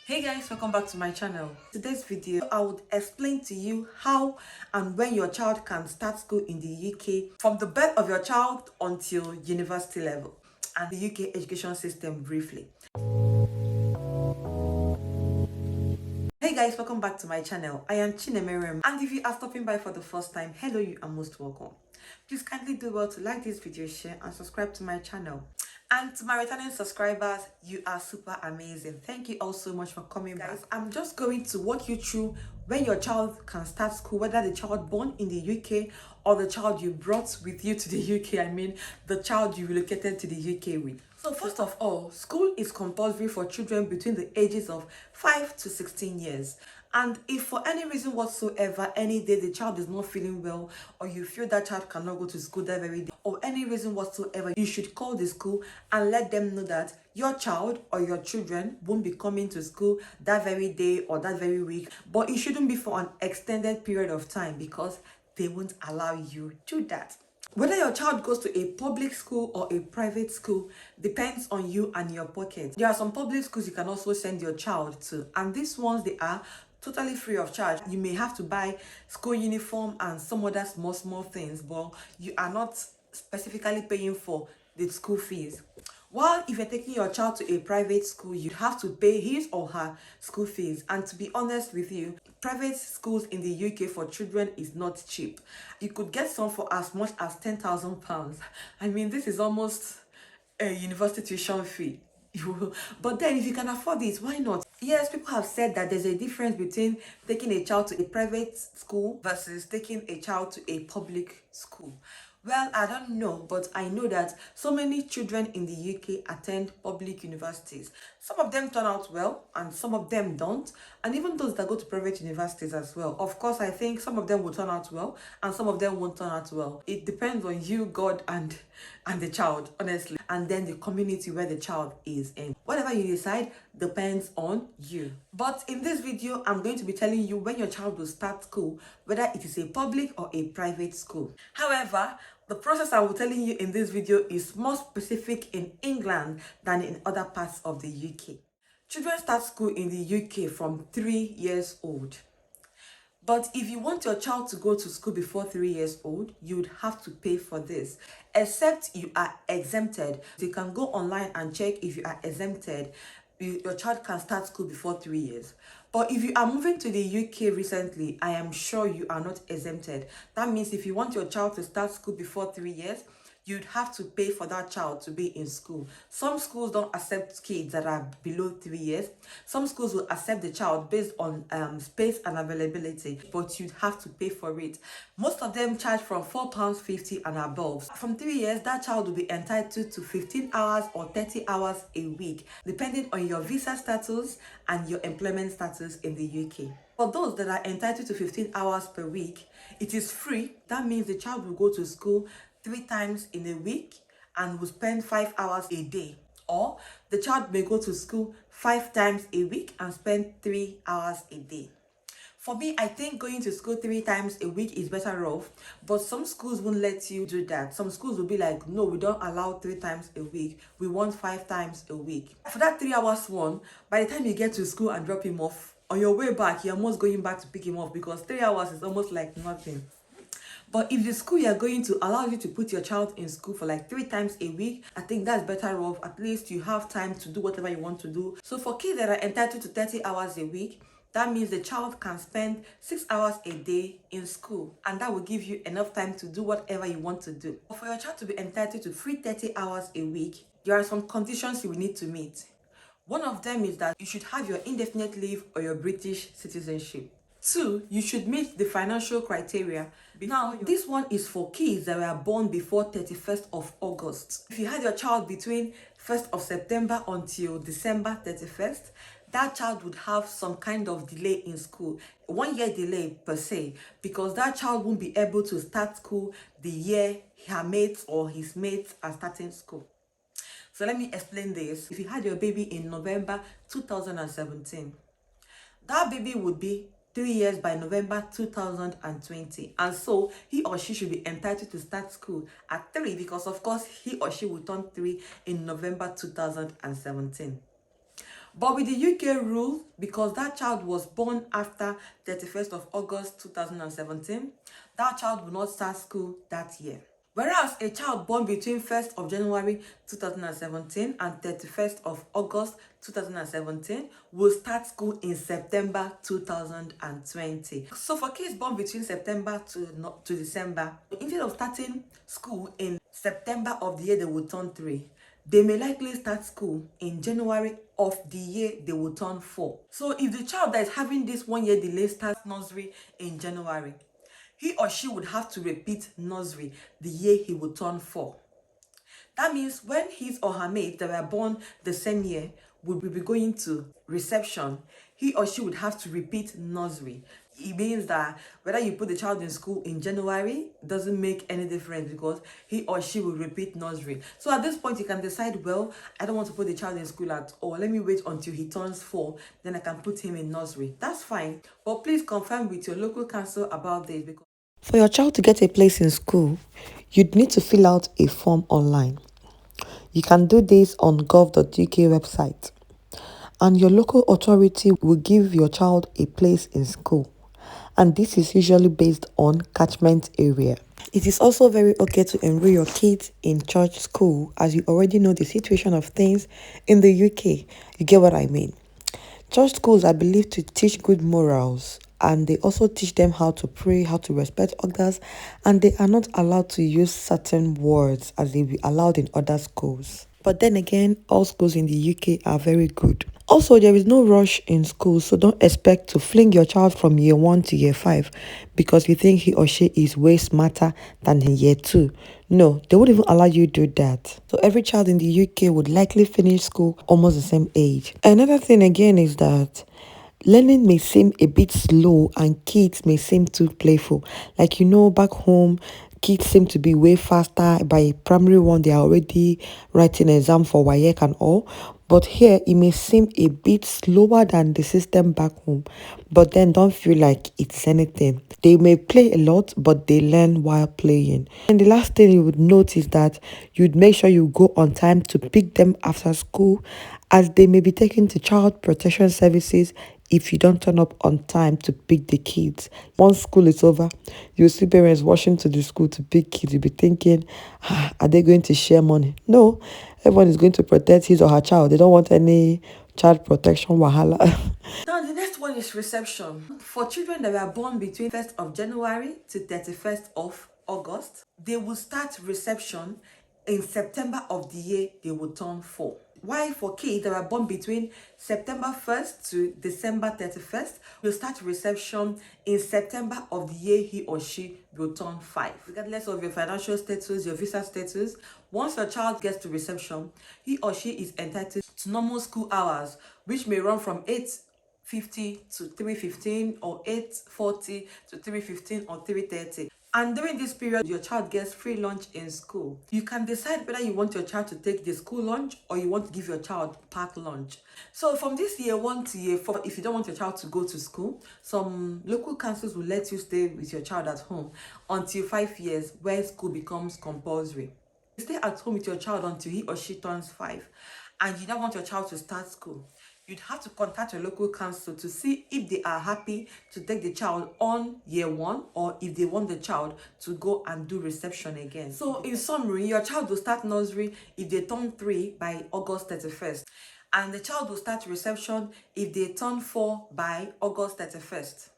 Hey guys, welcome back to my channel. Today's video, I would explain to you how and when your child can start school in the UK from the birth of your child until university level and the UK education system briefly. Hey guys, welcome back to my channel. I am Chinemerem, and if you are stopping by for the first time, hello, you are most welcome. Please kindly do well to like this video, share and subscribe to my channel. And to my returning subscribers, you are super amazing. Thank you all so much for coming back. I'm just going to walk you through when your child can start school, whether the child born in the UK or the child you brought with you to the UK. I mean, the child you relocated to the UK with. So first of all, school is compulsory for children between the ages of 5 to 16 years. And if for any reason whatsoever, any day the child is not feeling well, or you feel that child cannot go to school that very day, or any reason whatsoever, you should call the school and let them know that your child or your children won't be coming to school that very day or that very week. But it shouldn't be for an extended period of time because they won't allow you to do that. Whether your child goes to a public school or a private school depends on you and your pocket. There are some public schools you can also send your child to, and these ones, they are totally free of charge. You may have to buy school uniform and some other small things, but you are not specifically paying for the school fees. While if you're taking your child to a private school, you have to pay his or her school fees. And to be honest with you, private schools in the UK for children is not cheap. You could get some for as much as £10,000. I mean, this is almost a university tuition fee. But then if you can afford it, why not? Yes, people have said that there's a difference between taking a child to a private school versus taking a child to a public school. Well, I don't know, but I know that so many children in the UK attend public universities. Some of them turn out well and some of them don't. And even those that go to private universities as well. Of course, I think some of them will turn out well and some of them won't turn out well. It depends on you, God, and the child, honestly. And then the community where the child is in. Whatever you decide depends on you. But in this video, I'm going to be telling you when your child will start school, whether it is a public or a private school. However, the process I will be telling you in this video is more specific in England than in other parts of the UK. Children start school in the UK from 3 years old. But if you want your child to go to school before 3 years old, you would have to pay for this, except you are exempted. You can go online and check if you are exempted. Your child can start school before 3 years. But if you are moving to the UK recently, I am sure you are not exempted. That means if you want your child to start school before 3 years, you'd have to pay for that child to be in school. Some schools don't accept kids that are below 3 years. Some schools will accept the child based on space and availability, but you'd have to pay for it. Most of them charge from £4.50 and above. From 3 years, that child will be entitled to 15 hours or 30 hours a week, depending on your visa status and your employment status in the UK. For those that are entitled to 15 hours per week, it is free. That means the child will go to school 3 times in a week and will spend 5 hours a day. Or the child may go to school 5 times a week and spend 3 hours a day. For me, I think going to school 3 times a week is better off, but some schools won't let you do that. Some schools will be like, no, we don't allow 3 times a week. We want 5 times a week. For that 3 hours one, by the time you get to school and drop him off, on your way back, you're almost going back to pick him up because 3 hours is almost like nothing. But if the school you're going to allows you to put your child in school for like 3 times a week, I think that's better off. At least you have time to do whatever you want to do. So for kids that are entitled to 30 hours a week, that means the child can spend 6 hours a day in school. And that will give you enough time to do whatever you want to do. But for your child to be entitled to free 30 hours a week, there are some conditions you will need to meet. One of them is that you should have your indefinite leave or your British citizenship. 2, you should meet the financial criteria. Now, this one is for kids that were born before 31st of August. If you had your child between 1st of September until December 31st, that child would have some kind of delay in school, 1 year delay per se, because that child won't be able to start school the year her mates or his mates are starting school. So let me explain this. If you had your baby in November 2017, that baby would be 3 years by November 2020, and so he or she should be entitled to start school at 3 because of course he or she will turn 3 in November 2017. But with the UK rule, because that child was born after 31st of August 2017, that child will not start school that year. Whereas a child born between 1st of January 2017 and 31st of August 2017 will start school in September 2020. So for kids born between September to December, instead of starting school in September of the year they will turn 3, they may likely start school in January of the year they will turn 4. So if the child that is having this 1 year delay starts nursery in January, he or she would have to repeat nursery the year he will turn 4. That means when his or her mates that were born the same year will be going to reception, he or she would have to repeat nursery. It means that whether you put the child in school in January doesn't make any difference because he or she will repeat nursery. So at this point, you can decide, well, I don't want to put the child in school at all. Let me wait until he turns 4, then I can put him in nursery. That's fine. But please confirm with your local council about this because for your child to get a place in school, you'd need to fill out a form online. You can do this on gov.uk website, and your local authority will give your child a place in school. And this is usually based on catchment area. It is also very okay to enroll your kids in church school, as you already know the situation of things in the UK. You get what I mean? Church schools are believed to teach good morals, and they also teach them how to pray, how to respect others, and they are not allowed to use certain words as they be allowed in other schools. But then again, all schools in the UK are very good. Also, there is no rush in school, so don't expect to fling your child from year 1 to year 5 because you think he or she is way smarter than in year 2. No, they won't even allow you to do that. So every child in the UK would likely finish school almost the same age. Another thing again is that learning may seem a bit slow and kids may seem too playful. Like, back home, kids seem to be way faster. By primary 1, they are already writing exam for WAEC and all. But here, it may seem a bit slower than the system back home. But then don't feel like it's anything. They may play a lot, but they learn while playing. And the last thing you would note is that you'd make sure you go on time to pick them after school, as they may be taken to child protection services if you don't turn up on time to pick the kids. Once school is over, you'll see parents rushing to the school to pick kids. You'll be thinking, are they going to share money? No, everyone is going to protect his or her child. They don't want any child protection wahala. now the next one is reception. For children that were born between 1st of January to 31st of August, they will start reception in September of the year they will turn 4. While for kids that were born between September 1st to December 31st, will start reception in September of the year he or she will turn 5. Regardless of your financial status, your visa status, once your child gets to reception, he or she is entitled to normal school hours, which may run from 8:50 to 3:15 or 8:40 to 3:15 or 3:30. And during this period, your child gets free lunch in school. You can decide whether you want your child to take the school lunch or you want to give your child packed lunch. So from this year 1 to year 4, if you don't want your child to go to school, some local councils will let you stay with your child at home until 5 years, where school becomes compulsory. Stay at home with your child until he or she turns 5, and you don't want your child to start school, you'd have to contact your local council to see if they are happy to take the child on year 1 or if they want the child to go and do reception again. So in summary, your child will start nursery if they turn 3 by August 31st. And the child will start reception if they turn 4 by August 31st.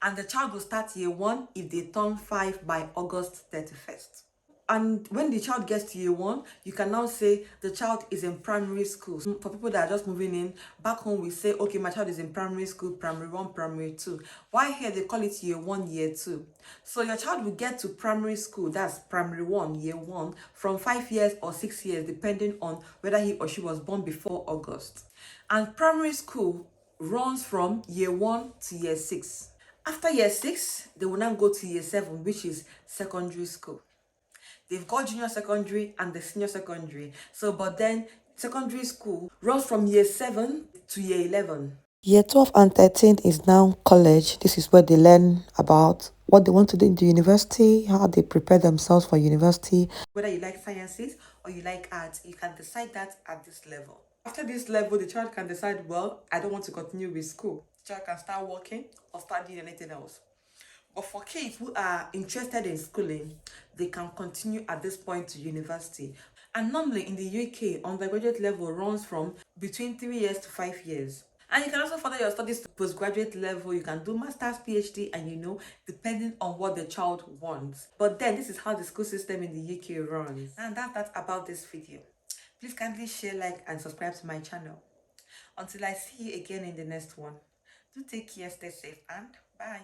And the child will start year 1 if they turn 5 by August 31st. And when the child gets to year 1, you can now say the child is in primary school. For people that are just moving in, back home we say, okay, my child is in primary school, primary 1, primary 2. Why here they call it year 1, year 2. So your child will get to primary school, that's primary 1, year 1, from 5 years or 6 years, depending on whether he or she was born before August. And primary school runs from year 1 to year 6. After year 6, they will now go to year 7, which is secondary school. They've got junior secondary and the senior secondary. So, but then secondary school runs from year 7 to year 11. Year 12 and 13 is now college. This is where they learn about what they want to do in the university, how they prepare themselves for university. Whether you like sciences or you like arts, you can decide that at this level. After this level, the child can decide, well, I don't want to continue with school. The child can start working or start doing anything else. But for kids who are interested in schooling, they can continue at this point to university. And normally in the UK, undergraduate level runs from between 3 years to 5 years. And you can also further your studies to postgraduate level. You can do master's, PhD, and depending on what the child wants. But then this is how the school system in the UK runs. And that's about this video. Please kindly share, like, and subscribe to my channel. Until I see you again in the next one. Do take care, stay safe, and bye.